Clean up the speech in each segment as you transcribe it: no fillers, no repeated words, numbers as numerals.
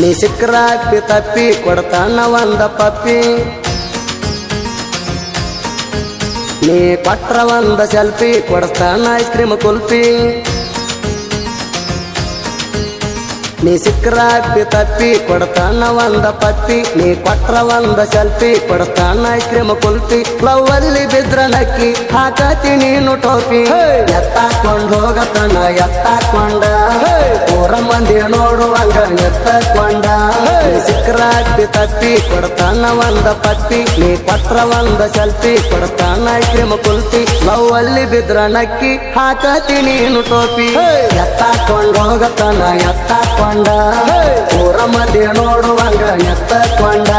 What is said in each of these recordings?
ನೀ ಸಿಕ್ಕರಾಗ್ತಿ ತಪ್ಪಿ ಕೊಡ್ತಾನ ಒಂದ ಪಪ್ಪಿ ನೀ ಕೊಟ್ರ ಒಂದ ಸೆಲ್ಫಿ ಕೊಡ್ತಾನ ಐಸ್ ಕ್ರೀಮ್ ಕುಲ್ಫಿ ನೀ ಸಿಕ್ಕರಾಗ್ತಿ ತಪ್ಪಿ ಕೊಡ್ತಾನ ಒಂದ ಪಪ್ಪಿ ನೀ ಕೊಟ್ರ ಒಂದ ಸೆಲ್ಫಿ ಕೊಡ್ತಾನ ಐಸ್ ಕ್ರೀಮ್ ಕುಲ್ಫಿ ಲವ್ ಅಲ್ಲಿ ಬಿದ್ರ ನಕ್ಕಿ ಹಾಕತಿ ನೀನು ಟೋಪಿ ಎತ್ತಾಕೊಂಡ್ ಹೋಗತನ ಎತ್ತಾಕೊಂಡ ಊರ ಮಂದಿ ನೋಡುವಂಗ ಎತ್ತಕೊಂಡ ನೀ ಸಿಕ್ಕರಾಗ್ತಿ ತಪ್ಪಿ ಕೊಡ್ತಾನ ಒಂದ ಪಪ್ಪಿ ನೀ ಕೊಟ್ರ ಒಂದ ಸೆಲ್ಫಿ ಕೊಡ್ತಾನ ಐಸ್ ಕ್ರೀಮ್ ಕುಲ್ಫಿ ಲವ್ ಅಲ್ಲಿ ಬಿದ್ರ ನಕ್ಕಿ ಹಾಕತಿ ನೀನು ಟೋಪಿ ಎತ್ತಾಕೊಂಡ್ ಹೋಗತನ ಎತ್ತಾಕೊಂಡ ಊರ ಮಧ್ಯೆ ನೋಡುವಂಗ ಎತ್ತಕೊಂಡ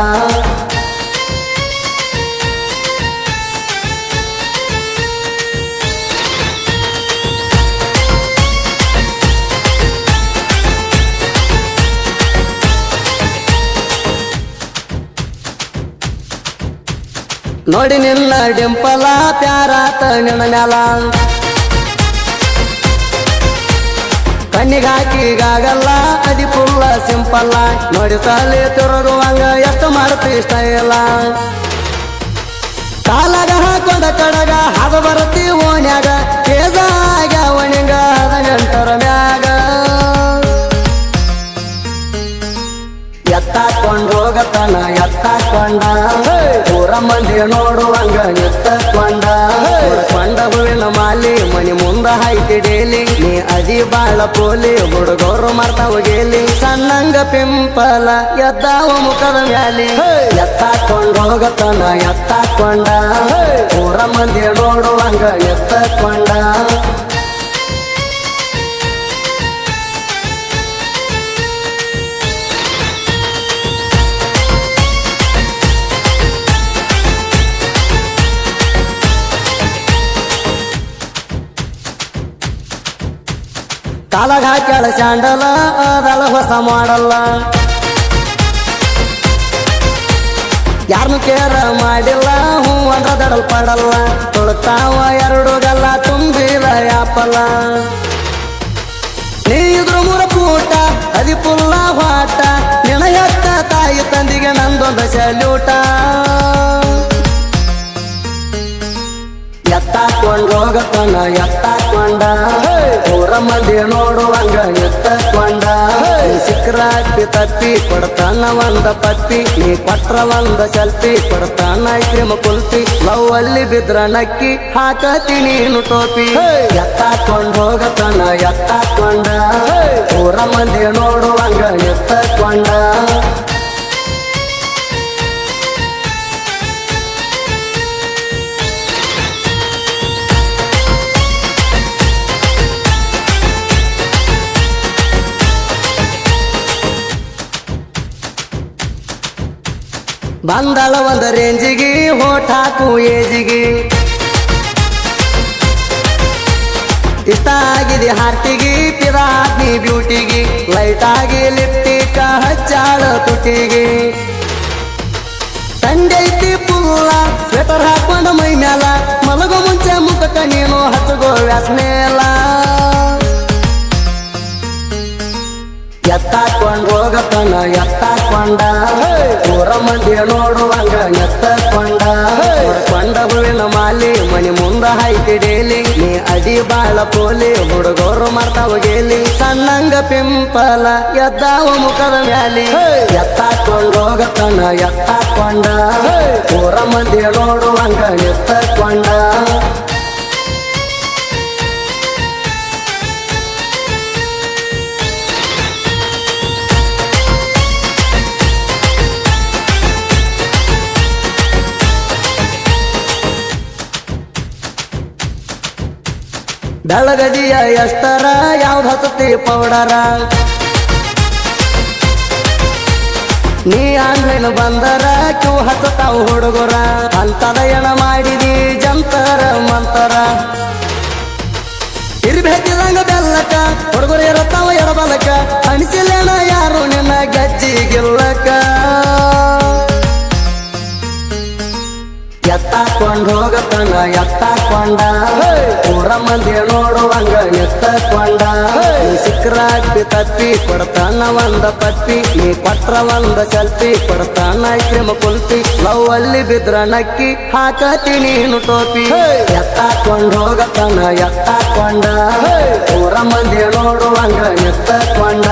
ನೋಡಿ ನಿನ್ನ ಡಿಂಪಲ ಪ್ಯಾರಾತ ನಿನ್ನ ನೆಲ ಕಣ್ಣಿಗಾಕಿಗಾಗಲ್ಲ ಅದಿ ಫುಲ್ಲ ಸಿಂಪಲ್ಲ ನೋಡಿ ತಾಲಿ ತಿರುಗುವಂಗ ಎಷ್ಟು ಮಾಡ್ತಿ ಸ್ಟೈಲ ಕಾಲಾಗ ಹಾಕೊಂಡ ಕಡಗ ಹದ ಬರತಿ ಓಣ್ಯಾಗ ಕೇಜಾಗ ಒಣಿಗ 18 ಮ್ಯಾಗ ಎತ್ತಾಕೊಂಡ್ ಹೋಗತನ ಎತ್ತಾಕೊಂಡ ಊರ ಮಂದಿ ನೋಡುವಂಗ ಎತ್ತಕೊಂಡ ಕೊಂಡ ಹೂವಿನ ಮಾಲಿ ಮನಿ ಮುಂದ ಹಾಯ್ತಿ ಡೇಲಿ ನೀ ಅದಿ ಬಾಳ ಪೋಲಿ ಹುಡುಗರು ಮಾಡ್ತಾವ ಗೇಲಿ ಸಣ್ಣಂಗ ಪಿಂಪಲ ಎದ್ದಾವ ಮುಖದ ಮ್ಯಾಲಿ ಎತ್ತಾಕೊಂಡ್ ಹೋಗತನ ಎತ್ತಾಕೊಂಡ ಊರ ಮಂದಿ ನೋಡುವಂಗ ಎತ್ತಕೊಂಡ ಕಾಲಾಗ ಹಾಕ್ಯಾಳ ಸ್ಯಾಂಡಲ ಅದಳ ಹೊಸ ಮಾಡಲ್ಲ ಯಾರನ್ನು ಕೇರ ಮಾಡಿಲ್ಲ ಹೂ ಅಂದ್ರ ದಡಲ್ ಪಡಲ್ಲ ತೊಳತಾವ 2 ಗಲ್ಲ ತುಂಬಿದ ಯಾಪಲ್ಲ ನೀ ಇದ್ರು 3 ಪೂಟ ಅದಿ ಪುಲ್ಲ ವಾಟ ನಿನ ಎತ್ತ ತಾಯಿ ತಂದಿಗೆ ನಂದೊಂದು ಸಲ್ಯೂಟ ಎತ್ತಾಕೊಂಡ್ ಹೋಗತನ ಎತ್ತಾಕೊಂಡ ಊರ ಮಂದಿ ನೋಡುವಂಗ ಎತ್ತಕೊಂಡ ಸಿಕ್ಕರಾಗ್ತಿ ತಪ್ಪಿ ಕೊಡ್ತಾನ ಒಂದ ಪಪ್ಪಿ ನೀ ಕೊಟ್ರ ಒಂದ ಸೆಲ್ಫಿ ಕೊಡ್ತಾನ ಐಸ್ ಕ್ರೀಮ್ ಕುಲ್ಫಿ ಲವ್ ಅಲ್ಲಿ ಬಿದ್ರ ನಕ್ಕಿ ಹಾಕತಿ ನೀನು ಟೋಪಿ ಎತ್ತಾಕೊಂಡ್ ಹೋಗತನ ಎತ್ತಾಕೊಂಡ ಊರ ಮಂದಿ ನೋಡುವಂಗ ಎತ್ತಕೊಂಡ ಬಂದಳ ಒಂದ ರೇಂಜಿಗೆ ಹೋಟ್ ಹಾಕು ಏಜಿಗೆ ಇಷ್ಟ ಆಗಿದೆ ಹಾರ್ಟಿಗೆ ಪಿರಾಗ್ನಿ ಬ್ಯೂಟಿಗೆ ಲೈಟ್ ಆಗಿ ಲಿಪ್ಟಿಕ ಹಚ್ಚಾಳ ತುಟಿಗೆ ತಂಡೈತಿ ಪುಲ್ಲ ಸ್ವೆಟರ್ ಹಾಕೊಂಡ ಮೈ ಮ್ಯಾಲ ಮಲಗೋ ಮುಂಚೆ ಮುಖಕ್ಕ ನೀನು ಹಚ್ಚಗೋ ವ್ಯಾಸ್ಮೇಲ ಎತ್ತಾಕೊಂಡ್ ಹೋಗತನ ಎತ್ತಾಕೊಂಡ ಊರ ಮಂದಿ ನೋಡುವಂಗ ಎತ್ತಕೊಂಡ ಕೊಂಡ ಹೂವಿನ ಮಾಲಿ ಮನಿ ಮುಂದ ಹಾಯ್ತಿ ಡೇಲಿ ನೀ ಅದಿ ಬಾಳ ಪೋಲಿ ಹುಡುಗರು ಮಾಡ್ತಾವ ಗೇಲಿ ಸಣ್ಣಂಗ ಪಿಂಪಲ ಎದ್ದಾವ ಮುಖದ ಮ್ಯಾಲಿ ಎತ್ತಾಕೊಂಡ್ ಹೋಗತನ ಎತ್ತಾಕೊಂಡ ಊರ ಮಂದಿ ನೋಡುವಂಗ ಎತ್ತಕೊಂಡ ಬೆಳಗದಿಯ ಎಷ್ಟರ ಯಾವ್ದು ಹಚ್ಚತಿ ಪೌಡರ ನೀ ಆನ್ಲೈನ್ ಬಂದರ ಕ್ಯೂ ಹಚ್ಚತಾವ ಹುಡುಗರ ಅಂತದ ಏನ ಮಾಡಿದಿ ಜಂತರ ಮಂತರ ಇರ್ಬೇಕಿದಂಗ ಬೆಲ್ಲಕ ಹುಡುಗರು ಇರತಾವ ಎಡಬಲಕ ಅನಿಸಿಲೇನ ಯಾರು ನಿನ್ನ ಗೆಜ್ಜಿ ಗಿಲ್ಲಕ ಎತ್ತಾಕೊಂಡ್ ಎತ್ತಾಕೊಂಡ್ ಹೋಗತನ ಎತ್ತಾಕೊಂಡ ಊರ ಮಂದಿ ನೋಡುವಂಗ ನಿತ್ತಕೊಂಡ ನೀ ಸಿಕ್ರ ಅಪ್ಪಿ ತಪ್ಪಿ ಕೊಡ್ತಾನ ಒಂದ ಪಪ್ಪಿ ನೀ ಕೊಟ್ರ ಒಂದ ಸೆಲ್ಫಿ ಕೊಡ್ತಾನ ಐಸ್ ಕ್ರೀಮ್ ಕುಲ್ಫಿ ಲವ್ ಅಲ್ಲಿ ಬಿದ್ರ ನಕ್ಕಿ ಹಾಕತಿ ನೀನು ಟೋಪಿ ಎತ್ತಾಕೊಂಡ್ ಹೋಗತನ ಎತ್ತಾಕೊಂಡ ಊರ ಮಂದಿ ನೋಡುವಂಗ ನಿತ್ತಕೊಂಡ